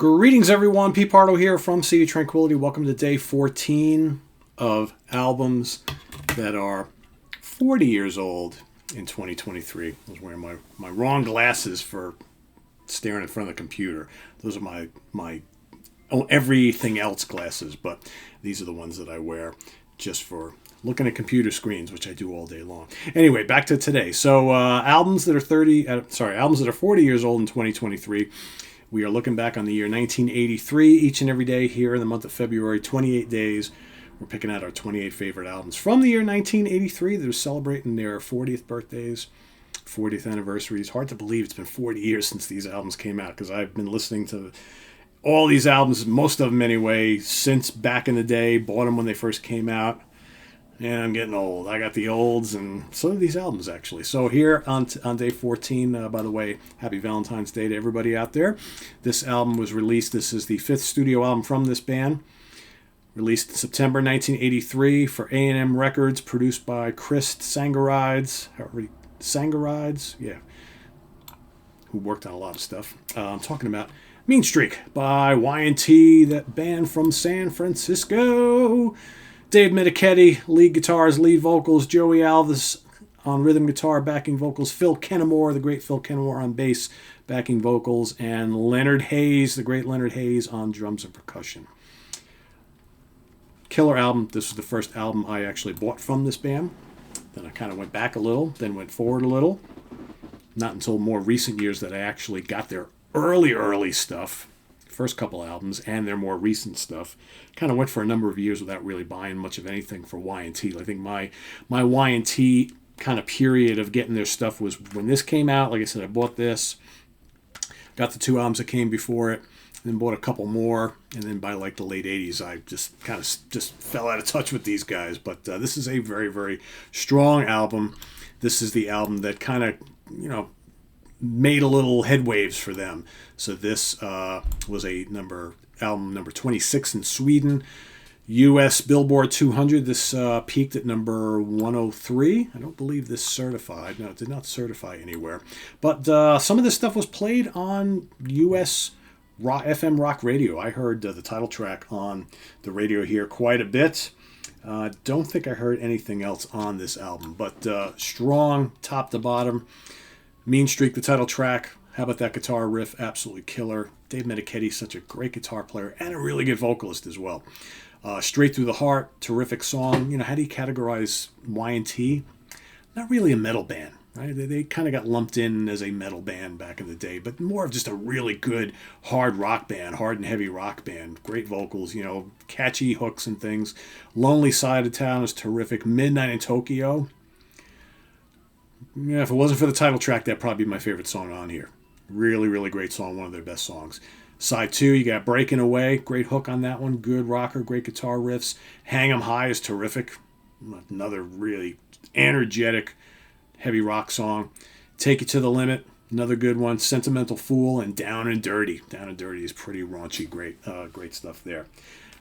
Greetings, everyone. Pete Pardo here from City Tranquility. Welcome to day 14 of albums that are 40 years old in 2023. I was wearing my wrong glasses for staring in front of the computer. Those are my everything else glasses, but these are the ones that I wear just for looking at computer screens, which I do all day long. Anyway, back to today. So albums that are 40 years old in 2023. We are looking back on the year 1983 each and every day here in the month of February, 28 days. We're picking out our 28 favorite albums from the year 1983 that are celebrating their 40th birthdays, 40th anniversaries. Hard to believe it's been 40 years since these albums came out because I've been listening to all these albums, most of them anyway, since back in the day. Bought them when they first came out. And I'm getting old. I got the olds, and so do these albums, actually. So here on day 14, by the way, happy Valentine's Day to everybody out there. This album was released. This is the fifth studio album from this band. Released in September 1983 for A&M Records, produced by Chris Sangarides. Yeah. Who worked on a lot of stuff. I'm talking about Mean Streak by Y&T, that band from San Francisco. Dave Menichetti, lead guitars, lead vocals. Joey Alves on rhythm guitar, backing vocals. Phil Kennemore, the great Phil Kennemore on bass, backing vocals. And Leonard Hayes, the great Leonard Hayes on drums and percussion. Killer album. This was the first album I actually bought from this band. Then I kind of went back a little, then went forward a little. Not until more recent years that I actually got their early stuff. First couple albums and their more recent stuff. Kind of went for a number of years without really buying much of anything for Y&T. I think my Y&T kind of period of getting their stuff was when this came out. Like I said, I bought this, got the two albums that came before it, and then bought a couple more. And then by like the late 80s, I just kind of just fell out of touch with these guys. But this is a very, very strong album. This is the album that kind of, made a little headwaves for them. So this was album number 26 in Sweden. U.S. Billboard 200. This peaked at number 103. I don't believe this certified. No, it did not certify anywhere. But some of this stuff was played on U.S. FM rock radio. I heard the title track on the radio here quite a bit. Don't think I heard anything else on this album. But strong top to bottom. Mean Streak, the title track. How about that guitar riff? Absolutely killer. Dave Menichetti, such a great guitar player and a really good vocalist as well. Straight Through the Heart, terrific song. How do you categorize Y&T? Not really a metal band, right? They kind of got lumped in as a metal band back in the day, but more of just a really good hard rock band, hard and heavy rock band. Great vocals, catchy hooks and things. Lonely Side of Town is terrific. Midnight in Tokyo. Yeah, if it wasn't for the title track, that'd probably be my favorite song on here. Really, really great song. One of their best songs. Side 2, you got Breaking Away. Great hook on that one. Good rocker, great guitar riffs. Hang 'em High is terrific. Another really energetic, heavy rock song. Take It to the Limit. Another good one. Sentimental Fool and Down and Dirty. Down and Dirty is pretty raunchy. Great stuff there.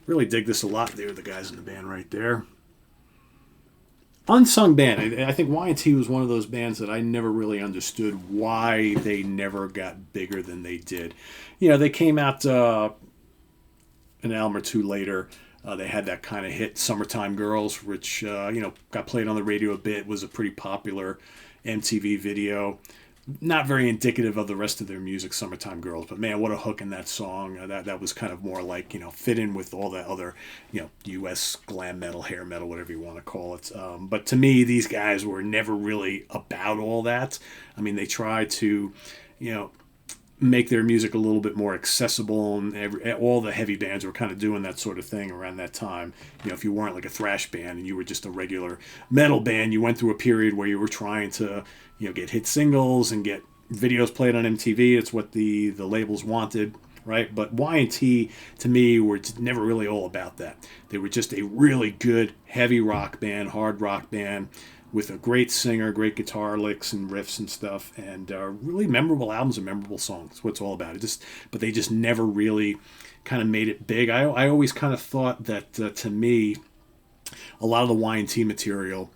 Really dig this a lot. They're the guys in the band right there. Unsung band. I think Y&T was one of those bands that I never really understood why they never got bigger than they did. They came out an album or two later. They had that kind of hit, Summertime Girls, which, got played on the radio a bit, was a pretty popular MTV video. Not very indicative of the rest of their music, Summertime Girls, but man, what a hook in that song. That was kind of more like, fit in with all that other, U.S. glam metal, hair metal, whatever you want to call it. But to me, these guys were never really about all that. I mean, they tried to, make their music a little bit more accessible, and all the heavy bands were kind of doing that sort of thing around that time. If you weren't like a thrash band and you were just a regular metal band, you went through a period where you were trying to get hit singles and get videos played on MTV. It's what the labels wanted, right? But Y&T, to me, were never really all about that. They were just a really good heavy rock band, hard rock band, with a great singer, great guitar licks and riffs and stuff, and really memorable albums and memorable songs. That's what it's all about. But they just never really kind of made it big. I always kind of thought that, to me, a lot of the Y&T material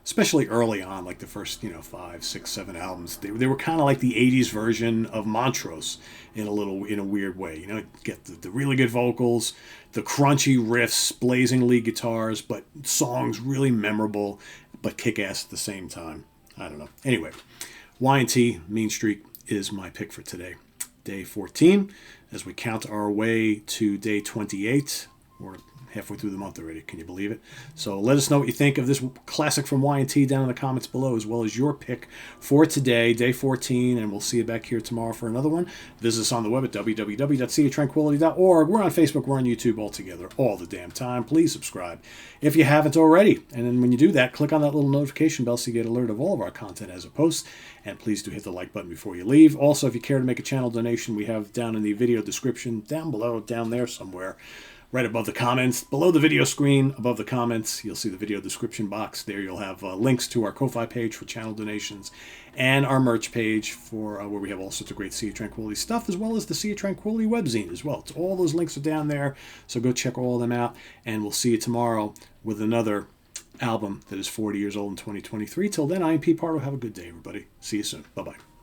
especially early on, like the first, 5, 6, 7 albums. They were kind of like the 80s version of Montrose in a weird way. Get the really good vocals, the crunchy riffs, blazing lead guitars, but songs really memorable, but kick-ass at the same time. I don't know. Anyway, Y&T, Mean Streak, is my pick for today. Day 14, as we count our way to day 28. We're halfway through the month already. Can you believe it? So let us know what you think of this classic from Y&T down in the comments below, as well as your pick for today, day 14, and we'll see you back here tomorrow for another one. Visit us on the web at www.seaoftranquility.org. We're on Facebook. We're on YouTube all together all the damn time. Please subscribe if you haven't already. And then when you do that, click on that little notification bell so you get alert of all of our content as it posts. And please do hit the like button before you leave. Also, if you care to make a channel donation, we have down in the video description, down below, down there somewhere, right above the comments, below the video screen, above the comments, you'll see the video description box. There you'll have links to our Ko-Fi page for channel donations and our merch page for where we have all sorts of great Sea of Tranquility stuff, as well as the Sea of Tranquility webzine as well. All those links are down there, so go check all of them out, and we'll see you tomorrow with another album that is 40 years old in 2023. Till then, I am Pete Pardo. Have a good day, everybody. See you soon. Bye-bye.